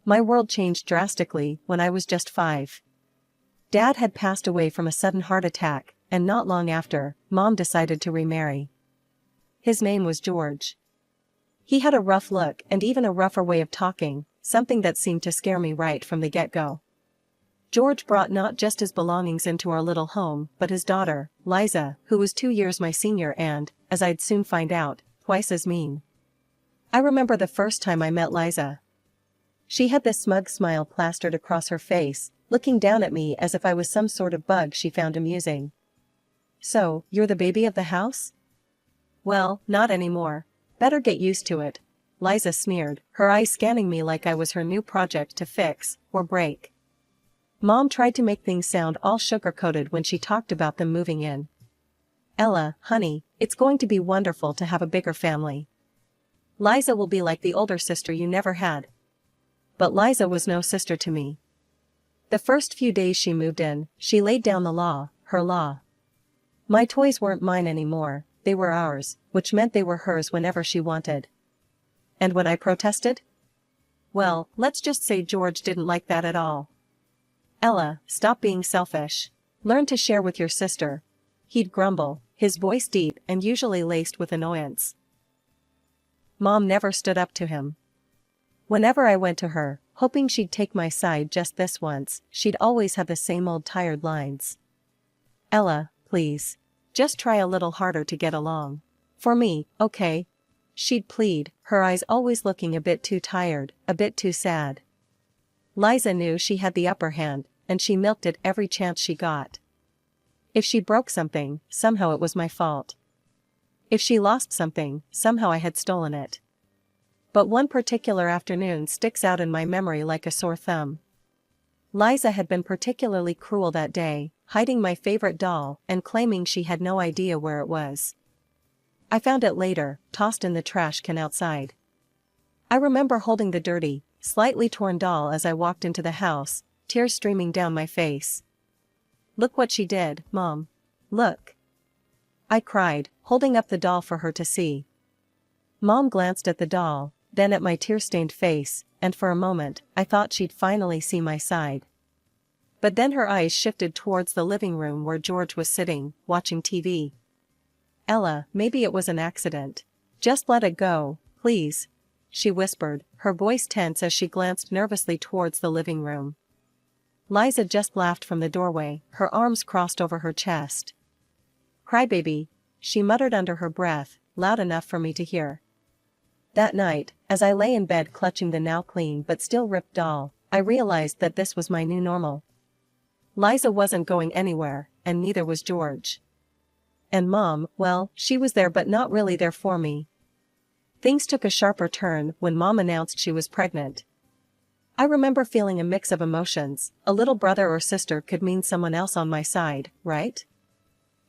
My world changed drastically when I was just 5. Dad had passed away from a sudden heart attack, and not long after, Mom decided to remarry. His name was George. He had a rough look and even a rougher way of talking, something that seemed to scare me right from the get-go. George brought not just his belongings into our little home, but his daughter, Liza, who was 2 years my senior and, as I'd soon find out, twice as mean. I remember the first time I met Liza. She had this smug smile plastered across her face, looking down at me as if I was some sort of bug she found amusing. "So, you're the baby of the house?" "Well, not anymore. Better get used to it," Liza sneered, her eyes scanning me like I was her new project to fix, or break. Mom tried to make things sound all sugar-coated when she talked about them moving in. "Ella, honey, it's going to be wonderful to have a bigger family. Liza will be like the older sister you never had." But Liza was no sister to me. The first few days she moved in, she laid down the law, her law. My toys weren't mine anymore, they were ours, which meant they were hers whenever she wanted. And when I protested? Well, let's just say George didn't like that at all. "Ella, stop being selfish. Learn to share with your sister," he'd grumble, his voice deep and usually laced with annoyance. Mom never stood up to him. Whenever I went to her, hoping she'd take my side just this once, she'd always have the same old tired lines. "Ella, please. Just try a little harder to get along. For me, okay?" she'd plead, her eyes always looking a bit too tired, a bit too sad. Liza knew she had the upper hand, and she milked it every chance she got. If she broke something, somehow it was my fault. If she lost something, somehow I had stolen it. But one particular afternoon sticks out in my memory like a sore thumb. Liza had been particularly cruel that day, hiding my favorite doll and claiming she had no idea where it was. I found it later, tossed in the trash can outside. I remember holding the dirty, slightly torn doll as I walked into the house, tears streaming down my face. "Look what she did, Mom. Look." I cried, holding up the doll for her to see. Mom glanced at the doll, then at my tear-stained face, and for a moment, I thought she'd finally see my side. But then her eyes shifted towards the living room where George was sitting, watching TV. "Ella, maybe it was an accident. Just let it go, please," she whispered, her voice tense as she glanced nervously towards the living room. Liza just laughed from the doorway, her arms crossed over her chest. "Crybaby," she muttered under her breath, loud enough for me to hear. That night, as I lay in bed clutching the now clean but still ripped doll, I realized that this was my new normal. Liza wasn't going anywhere, and neither was George. And Mom, well, she was there but not really there for me. Things took a sharper turn when Mom announced she was pregnant. I remember feeling a mix of emotions. A little brother or sister could mean someone else on my side, right?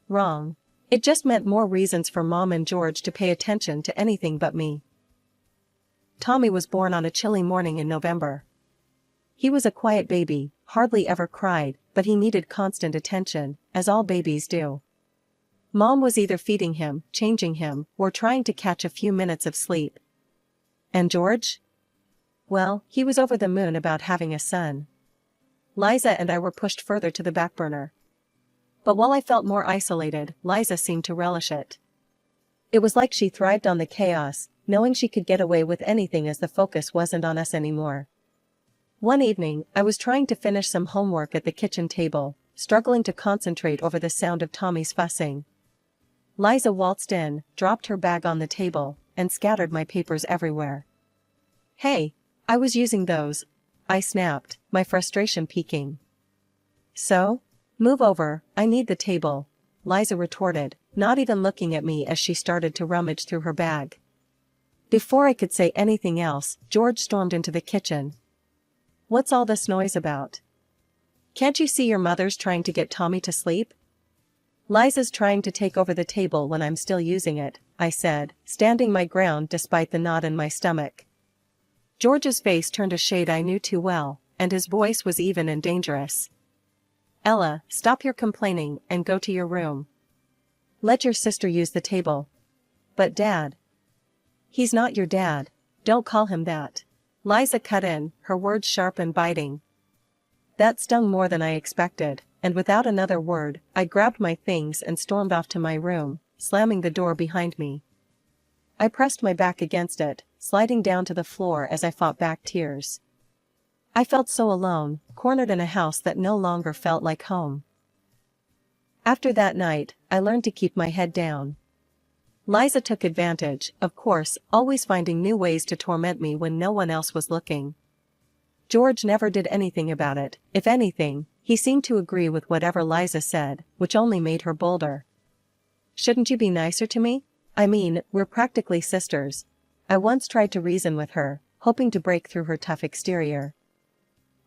Wrong. It just meant more reasons for Mom and George to pay attention to anything but me. Tommy was born on a chilly morning in November. He was a quiet baby, hardly ever cried, but he needed constant attention, as all babies do. Mom was either feeding him, changing him, or trying to catch a few minutes of sleep. And George? Well, he was over the moon about having a son. Liza and I were pushed further to the back burner. But while I felt more isolated, Liza seemed to relish it. It was like she thrived on the chaos, knowing she could get away with anything as the focus wasn't on us anymore. One evening, I was trying to finish some homework at the kitchen table, struggling to concentrate over the sound of Tommy's fussing. Liza waltzed in, dropped her bag on the table, and scattered my papers everywhere. "Hey, I was using those," I snapped, my frustration peaking. "So? Move over, I need the table," Liza retorted, not even looking at me as she started to rummage through her bag. Before I could say anything else, George stormed into the kitchen. "What's all this noise about? Can't you see your mother's trying to get Tommy to sleep?" "Liza's trying to take over the table when I'm still using it," I said, standing my ground despite the knot in my stomach. George's face turned a shade I knew too well, and his voice was even and dangerous. "Ella, stop your complaining and go to your room. Let your sister use the table." "But Dad." "He's not your dad. Don't call him that." Liza cut in, her words sharp and biting. That stung more than I expected, and without another word, I grabbed my things and stormed off to my room, slamming the door behind me. I pressed my back against it, sliding down to the floor as I fought back tears. I felt so alone, cornered in a house that no longer felt like home. After that night, I learned to keep my head down. Liza took advantage, of course, always finding new ways to torment me when no one else was looking. George never did anything about it. If anything, he seemed to agree with whatever Liza said, which only made her bolder. Shouldn't you be nicer to me? I mean, we're practically sisters. I once tried to reason with her, hoping to break through her tough exterior.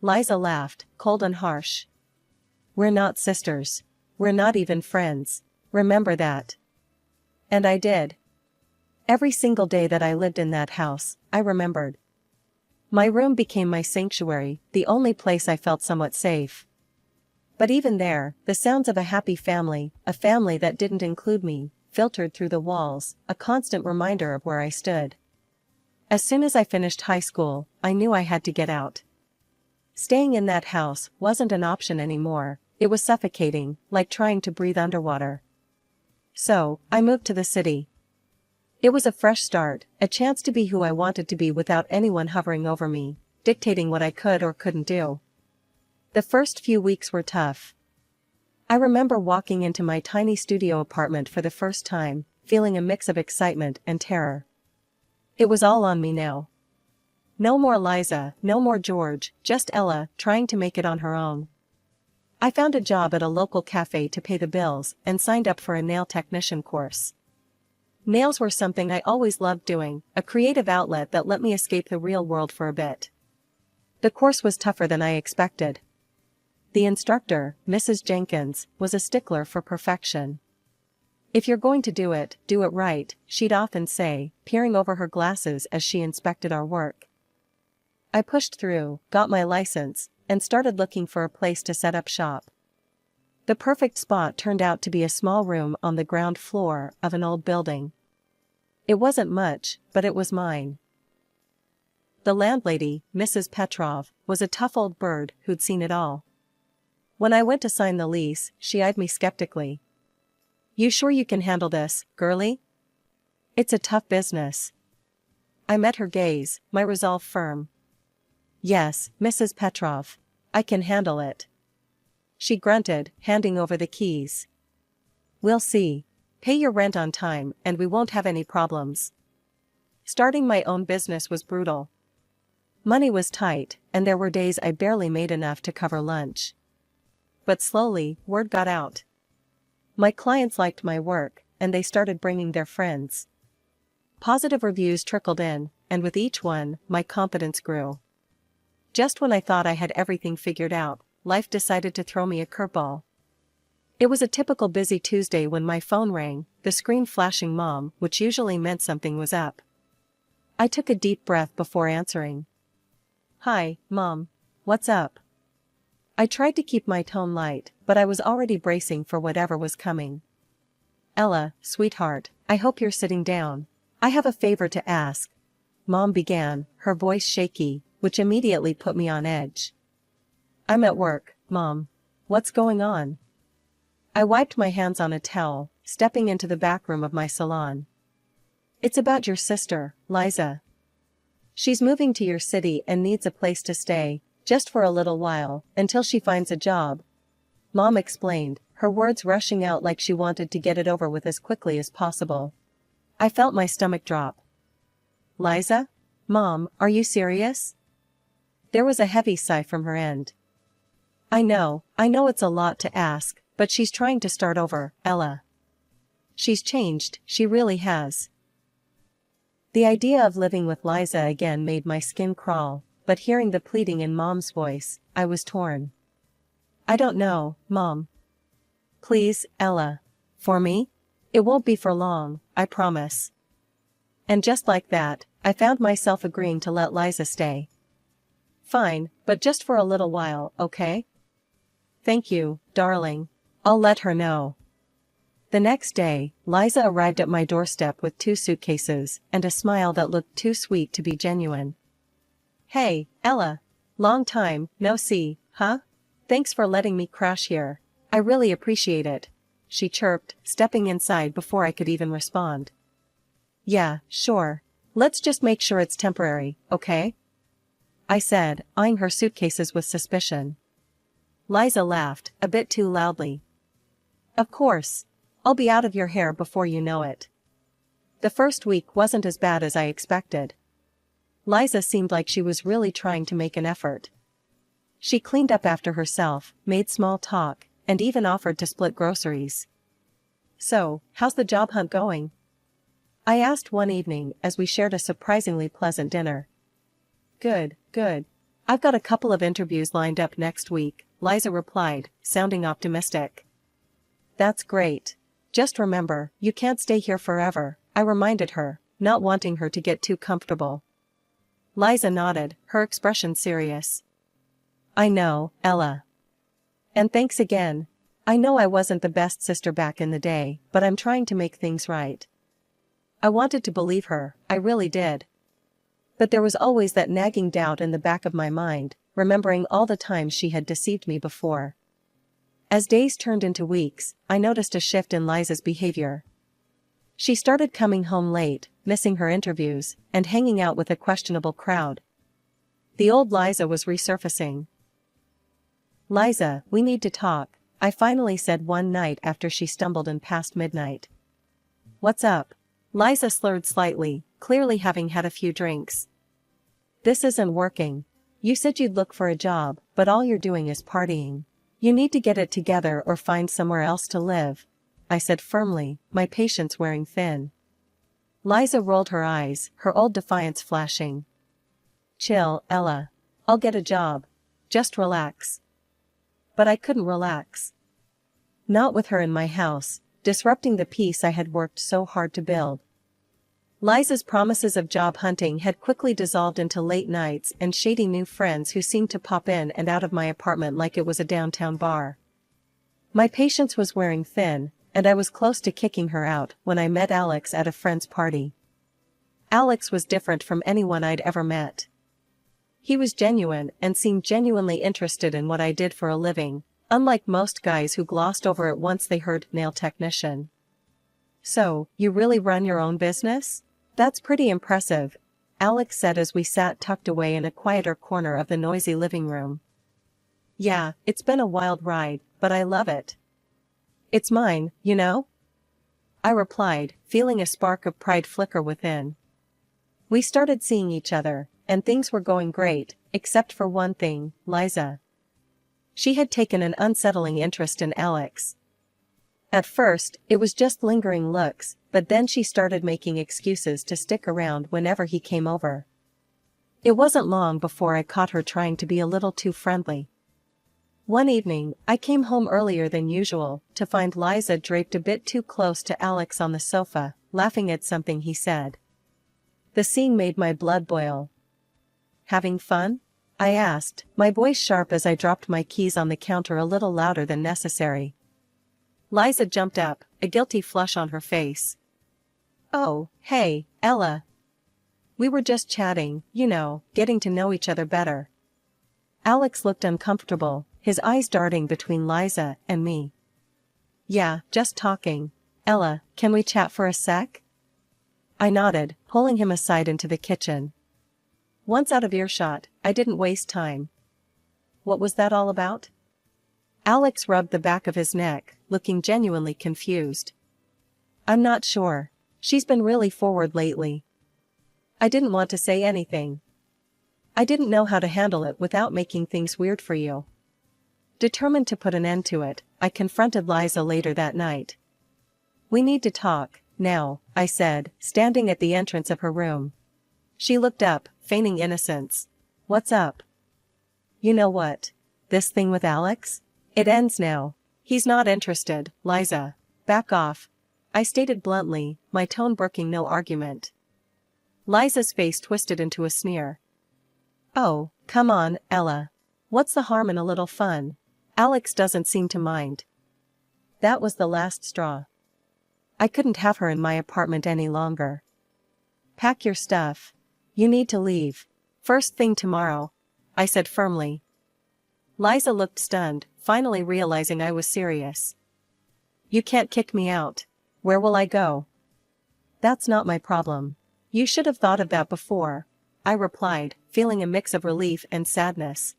Liza laughed, cold and harsh. We're not sisters. We're not even friends. Remember that. And I did. Every single day that I lived in that house, I remembered. My room became my sanctuary, the only place I felt somewhat safe. But even there, the sounds of a happy family, a family that didn't include me, filtered through the walls, a constant reminder of where I stood. As soon as I finished high school, I knew I had to get out. Staying in that house wasn't an option anymore. It was suffocating, like trying to breathe underwater. So, I moved to the city. It was a fresh start, a chance to be who I wanted to be without anyone hovering over me, dictating what I could or couldn't do. The first few weeks were tough. I remember walking into my tiny studio apartment for the first time, feeling a mix of excitement and terror. It was all on me now. No more Liza, no more George, just Ella, trying to make it on her own. I found a job at a local cafe to pay the bills and signed up for a nail technician course. Nails were something I always loved doing, a creative outlet that let me escape the real world for a bit. The course was tougher than I expected. The instructor, Mrs. Jenkins, was a stickler for perfection. If you're going to do it right, she'd often say, peering over her glasses as she inspected our work. I pushed through, got my license, and started looking for a place to set up shop. The perfect spot turned out to be a small room on the ground floor of an old building. It wasn't much, but it was mine. The landlady, Mrs. Petrov, was a tough old bird who'd seen it all. When I went to sign the lease, she eyed me skeptically. "You sure you can handle this, girlie? It's a tough business." I met her gaze, my resolve firm. "Yes, Mrs. Petrov. I can handle it." She grunted, handing over the keys. "We'll see. Pay your rent on time and we won't have any problems." Starting my own business was brutal. Money was tight, and there were days I barely made enough to cover lunch. But slowly, word got out. My clients liked my work, and they started bringing their friends. Positive reviews trickled in, and with each one, my confidence grew. Just when I thought I had everything figured out, life decided to throw me a curveball. It was a typical busy Tuesday when my phone rang, the screen flashing Mom, which usually meant something was up. I took a deep breath before answering. "Hi, Mom. What's up?" I tried to keep my tone light, but I was already bracing for whatever was coming. "Ella, sweetheart, I hope you're sitting down. I have a favor to ask," Mom began, her voice shaky, which immediately put me on edge. "I'm at work, Mom. What's going on?" I wiped my hands on a towel, stepping into the back room of my salon. "It's about your sister, Liza. She's moving to your city and needs a place to stay, just for a little while, until she finds a job," Mom explained, her words rushing out like she wanted to get it over with as quickly as possible. I felt my stomach drop. "Liza? Mom, are you serious?" There was a heavy sigh from her end. I know it's a lot to ask, but she's trying to start over, Ella. She's changed, she really has." The idea of living with Liza again made my skin crawl, but hearing the pleading in Mom's voice, I was torn. "I don't know, Mom. Please, Ella. For me? It won't be for long, I promise." And just like that, I found myself agreeing to let Liza stay. "Fine, but just for a little while, okay?" "Thank you, darling. I'll let her know." The next day, Liza arrived at my doorstep with 2 suitcases and a smile that looked too sweet to be genuine. Hey, Ella. Long time, no see, huh? Thanks for letting me crash here. I really appreciate it, she chirped, stepping inside before I could even respond. Yeah, sure. Let's just make sure it's temporary, okay? I said, eyeing her suitcases with suspicion. Liza laughed, a bit too loudly. Of course. I'll be out of your hair before you know it. The first week wasn't as bad as I expected. Liza seemed like she was really trying to make an effort. She cleaned up after herself, made small talk, and even offered to split groceries. So, how's the job hunt going? I asked one evening as we shared a surprisingly pleasant dinner. Good, good. I've got a couple of interviews lined up next week, Liza replied, sounding optimistic. That's great. Just remember, you can't stay here forever, I reminded her, not wanting her to get too comfortable. Liza nodded, her expression serious. I know, Ella. And thanks again. I know I wasn't the best sister back in the day, but I'm trying to make things right. I wanted to believe her, I really did. But there was always that nagging doubt in the back of my mind, remembering all the times she had deceived me before. As days turned into weeks, I noticed a shift in Liza's behavior. She started coming home late, missing her interviews, and hanging out with a questionable crowd. The old Liza was resurfacing. Liza, we need to talk, I finally said one night after she stumbled in past midnight. What's up? Liza slurred slightly, clearly having had a few drinks. This isn't working. You said you'd look for a job, but all you're doing is partying. You need to get it together or find somewhere else to live, I said firmly, my patience wearing thin. Liza rolled her eyes, her old defiance flashing. Chill, Ella. I'll get a job. Just relax. But I couldn't relax. Not with her in my house, disrupting the peace I had worked so hard to build. Liza's promises of job hunting had quickly dissolved into late nights and shady new friends who seemed to pop in and out of my apartment like it was a downtown bar. My patience was wearing thin, and I was close to kicking her out when I met Alex at a friend's party. Alex was different from anyone I'd ever met. He was genuine and seemed genuinely interested in what I did for a living, unlike most guys who glossed over it once they heard nail technician. So, you really run your own business? That's pretty impressive, Alex said as we sat tucked away in a quieter corner of the noisy living room. Yeah, it's been a wild ride, but I love it. It's mine, you know? I replied, feeling a spark of pride flicker within. We started seeing each other, and things were going great, except for one thing, Liza. She had taken an unsettling interest in Alex. At first, it was just lingering looks, but then she started making excuses to stick around whenever he came over. It wasn't long before I caught her trying to be a little too friendly. One evening, I came home earlier than usual to find Liza draped a bit too close to Alex on the sofa, laughing at something he said. The scene made my blood boil. Having fun? I asked, my voice sharp as I dropped my keys on the counter a little louder than necessary. Liza jumped up, a guilty flush on her face. Oh, hey, Ella. We were just chatting, you know, getting to know each other better. Alex looked uncomfortable, his eyes darting between Liza and me. Yeah, just talking. Ella, can we chat for a sec? I nodded, pulling him aside into the kitchen. Once out of earshot, I didn't waste time. What was that all about? Alex rubbed the back of his neck, looking genuinely confused. I'm not sure. She's been really forward lately. I didn't want to say anything. I didn't know how to handle it without making things weird for you. Determined to put an end to it, I confronted Liza later that night. We need to talk, now, I said, standing at the entrance of her room. She looked up, feigning innocence. What's up? You know what? This thing with Alex? It ends now. He's not interested, Liza. Back off. I stated bluntly, my tone brooking no argument. Liza's face twisted into a sneer. Oh, come on, Ella. What's the harm in a little fun? Alex doesn't seem to mind. That was the last straw. I couldn't have her in my apartment any longer. Pack your stuff. You need to leave. First thing tomorrow, I said firmly. Liza looked stunned, finally realizing I was serious. You can't kick me out. Where will I go? That's not my problem. You should have thought of that before, I replied, feeling a mix of relief and sadness.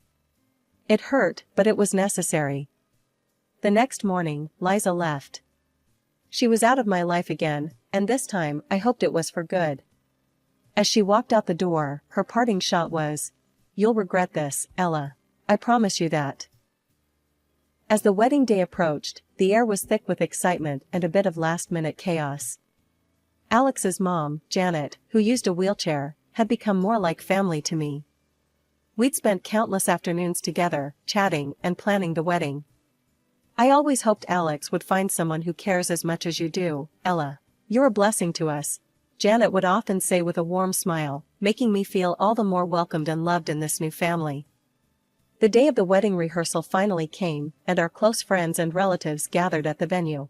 It hurt, but it was necessary. The next morning, Liza left. She was out of my life again, and this time I hoped it was for good. As she walked out the door, her parting shot was, "You'll regret this, Ella. I promise you that." As the wedding day approached, the air was thick with excitement and a bit of last-minute chaos. Alex's mom, Janet, who used a wheelchair, had become more like family to me. We'd spent countless afternoons together, chatting and planning the wedding. I always hoped Alex would find someone who cares as much as you do, Ella. You're a blessing to us, Janet would often say with a warm smile, making me feel all the more welcomed and loved in this new family. The day of the wedding rehearsal finally came, and our close friends and relatives gathered at the venue.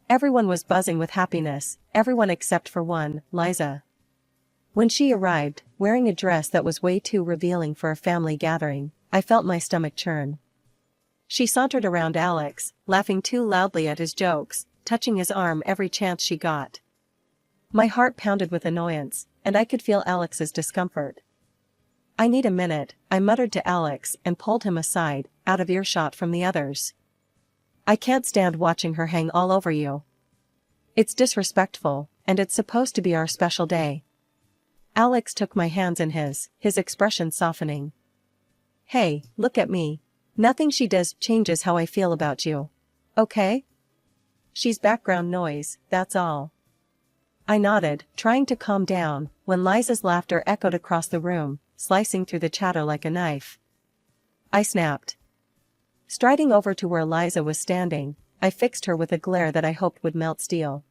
Everyone was buzzing with happiness, everyone except for one, Liza. When she arrived, wearing a dress that was way too revealing for a family gathering, I felt my stomach churn. She sauntered around Alex, laughing too loudly at his jokes, touching his arm every chance she got. My heart pounded with annoyance, and I could feel Alex's discomfort. "I need a minute," I muttered to Alex and pulled him aside, out of earshot from the others. "I can't stand watching her hang all over you. It's disrespectful, and it's supposed to be our special day." Alex took my hands in his expression softening. "Hey, look at me. Nothing she does changes how I feel about you. Okay? She's background noise, that's all." I nodded, trying to calm down, when Liza's laughter echoed across the room, slicing through the chatter like a knife. I snapped. Striding over to where Liza was standing, I fixed her with a glare that I hoped would melt steel.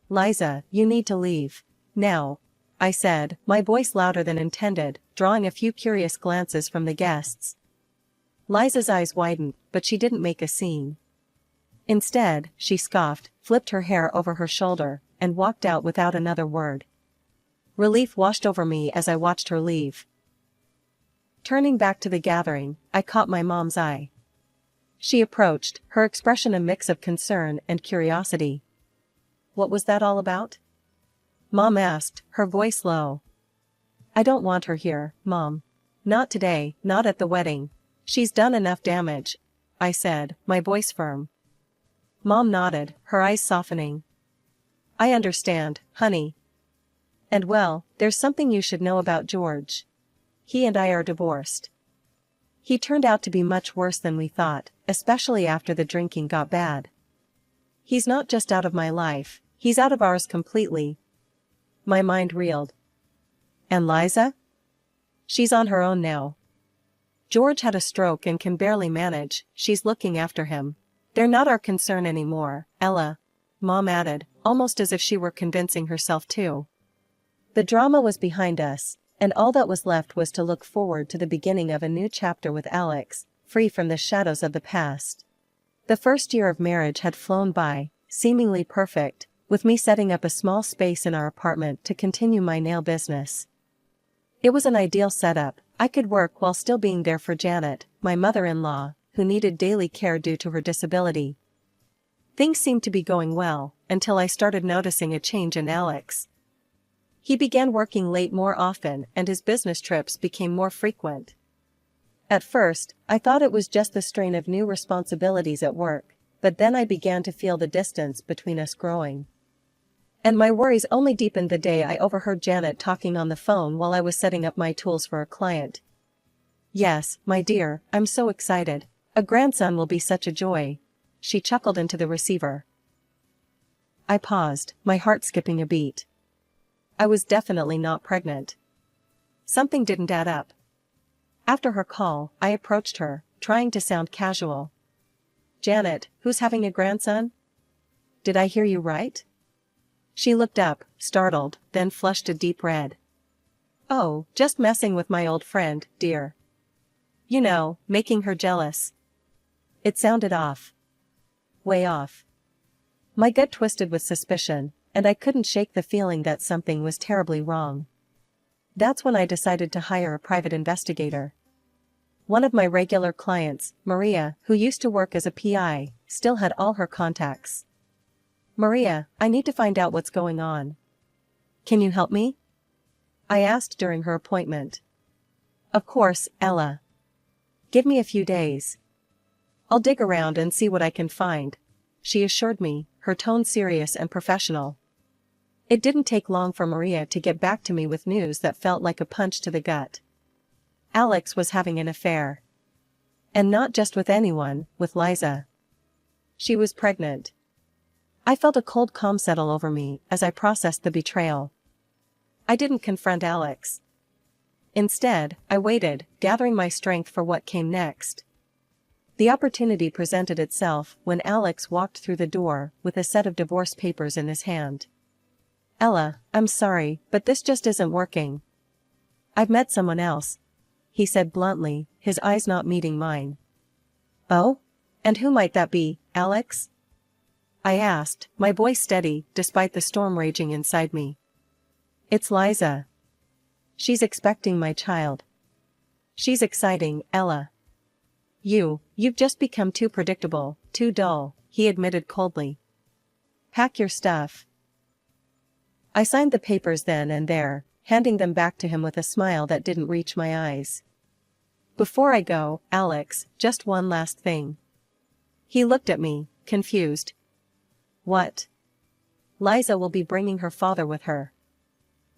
"Liza, you need to leave. Now," I said, my voice louder than intended, drawing a few curious glances from the guests. Liza's eyes widened, but she didn't make a scene. Instead, she scoffed, flipped her hair over her shoulder, and walked out without another word. Relief washed over me as I watched her leave. Turning back to the gathering, I caught my mom's eye. She approached, her expression a mix of concern and curiosity. "What was that all about?" Mom asked, her voice low. "I don't want her here, Mom. Not today, not at the wedding. She's done enough damage," I said, my voice firm. Mom nodded, her eyes softening. "I understand, honey. And well, there's something you should know about George. He and I are divorced. He turned out to be much worse than we thought, especially after the drinking got bad. He's not just out of my life, he's out of ours completely." My mind reeled. "And Liza? She's on her own now. George had a stroke and can barely manage, she's looking after him. They're not our concern anymore, Ella," Mom added, almost as if she were convincing herself too. The drama was behind us, and all that was left was to look forward to the beginning of a new chapter with Alex, free from the shadows of the past. The first year of marriage had flown by, seemingly perfect, with me setting up a small space in our apartment to continue my nail business. It was an ideal setup. I could work while still being there for Janet, my mother-in-law, who needed daily care due to her disability. Things seemed to be going well, until I started noticing a change in Alex. He began working late more often and his business trips became more frequent. At first, I thought it was just the strain of new responsibilities at work, but then I began to feel the distance between us growing. And my worries only deepened the day I overheard Janet talking on the phone while I was setting up my tools for a client. "Yes, my dear, I'm so excited. A grandson will be such a joy," she chuckled into the receiver. I paused, my heart skipping a beat. I was definitely not pregnant. Something didn't add up. After her call, I approached her, trying to sound casual. "Janet, who's having a grandson? Did I hear you right?" She looked up, startled, then flushed a deep red. "Oh, just messing with my old friend, dear. You know, making her jealous." It sounded off. Way off. My gut twisted with suspicion, and I couldn't shake the feeling that something was terribly wrong. That's when I decided to hire a private investigator. One of my regular clients, Maria, who used to work as a PI, still had all her contacts. "Maria, I need to find out what's going on. Can you help me?" I asked during her appointment. "Of course, Ella. Give me a few days. I'll dig around and see what I can find," she assured me, her tone serious and professional. It didn't take long for Maria to get back to me with news that felt like a punch to the gut. Alex was having an affair. And not just with anyone, with Liza. She was pregnant. I felt a cold calm settle over me as I processed the betrayal. I didn't confront Alex. Instead, I waited, gathering my strength for what came next. The opportunity presented itself when Alex walked through the door with a set of divorce papers in his hand. "Ella, I'm sorry, but this just isn't working. I've met someone else," he said bluntly, his eyes not meeting mine. "Oh? And who might that be, Alex?" I asked, my voice steady despite the storm raging inside me. "It's Liza. She's expecting my child." "She's exciting, Ella." You've just become too predictable, too dull," he admitted coldly. "Pack your stuff." I signed the papers then and there, handing them back to him with a smile that didn't reach my eyes. "Before I go, Alex, just one last thing." He looked at me, confused. "What?" "Liza will be bringing her father with her."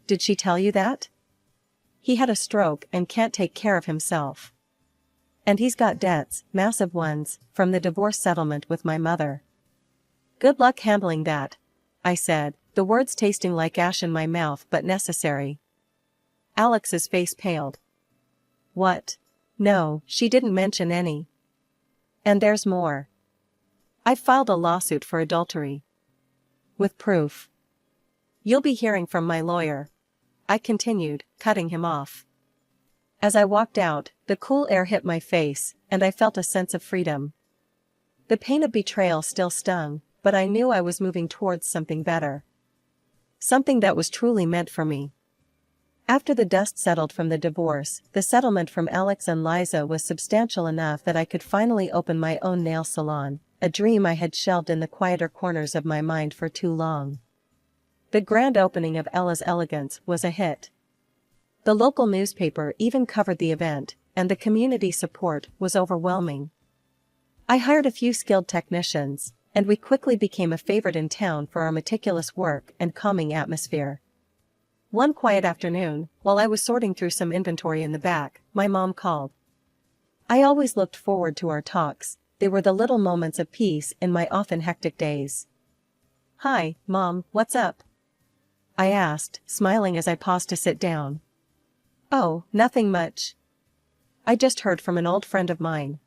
"Did she tell you that?" "He had a stroke and can't take care of himself. And he's got debts, massive ones, from the divorce settlement with my mother." "Good luck handling that," I said, the words tasting like ash in my mouth but necessary. Alex's face paled. "What? No, she didn't mention any. And there's more. I've filed a lawsuit for adultery. With proof. You'll be hearing from my lawyer," I continued, cutting him off. As I walked out, the cool air hit my face, and I felt a sense of freedom. The pain of betrayal still stung, but I knew I was moving towards something better. Something that was truly meant for me. After the dust settled from the divorce, the settlement from Alex and Liza was substantial enough that I could finally open my own nail salon, a dream I had shelved in the quieter corners of my mind for too long. The grand opening of Ella's Elegance was a hit. The local newspaper even covered the event, and the community support was overwhelming. I hired a few skilled technicians, and we quickly became a favorite in town for our meticulous work and calming atmosphere. One quiet afternoon, while I was sorting through some inventory in the back, my mom called. I always looked forward to our talks. They were the little moments of peace in my often hectic days. "Hi, Mom, what's up?" I asked, smiling as I paused to sit down. "Oh, nothing much. I just heard from an old friend of mine.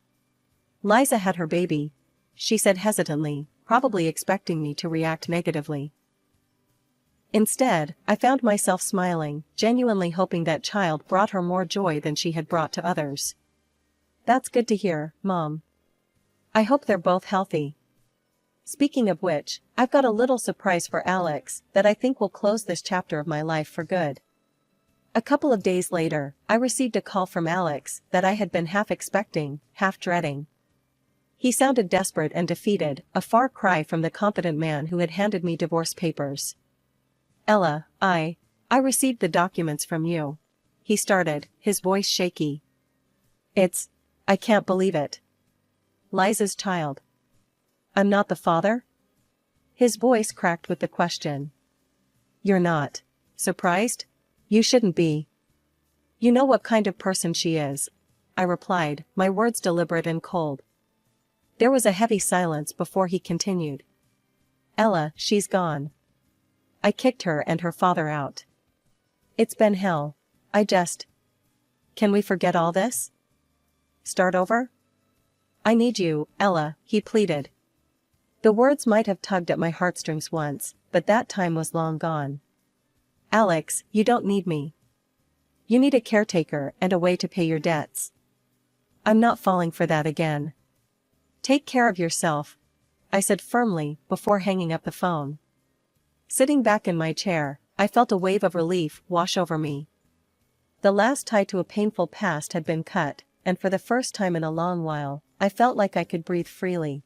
Liza had her baby," she said hesitantly, probably expecting me to react negatively. Instead, I found myself smiling, genuinely hoping that child brought her more joy than she had brought to others. "That's good to hear, Mom. I hope they're both healthy. Speaking of which, I've got a little surprise for Alex that I think will close this chapter of my life for good." A couple of days later, I received a call from Alex that I had been half expecting, half dreading. He sounded desperate and defeated, a far cry from the confident man who had handed me divorce papers. "Ella, I received the documents from you," he started, his voice shaky. I can't believe it. Liza's child. I'm not the father?" His voice cracked with the question. "You're not surprised? You shouldn't be. You know what kind of person she is," I replied, my words deliberate and cold. There was a heavy silence before he continued. "Ella, she's gone. I kicked her and her father out. It's been hell. Can we forget all this? Start over? I need you, Ella," he pleaded. The words might have tugged at my heartstrings once, but that time was long gone. "Alex, you don't need me. You need a caretaker and a way to pay your debts. I'm not falling for that again. Take care of yourself," I said firmly, before hanging up the phone. Sitting back in my chair, I felt a wave of relief wash over me. The last tie to a painful past had been cut, and for the first time in a long while, I felt like I could breathe freely.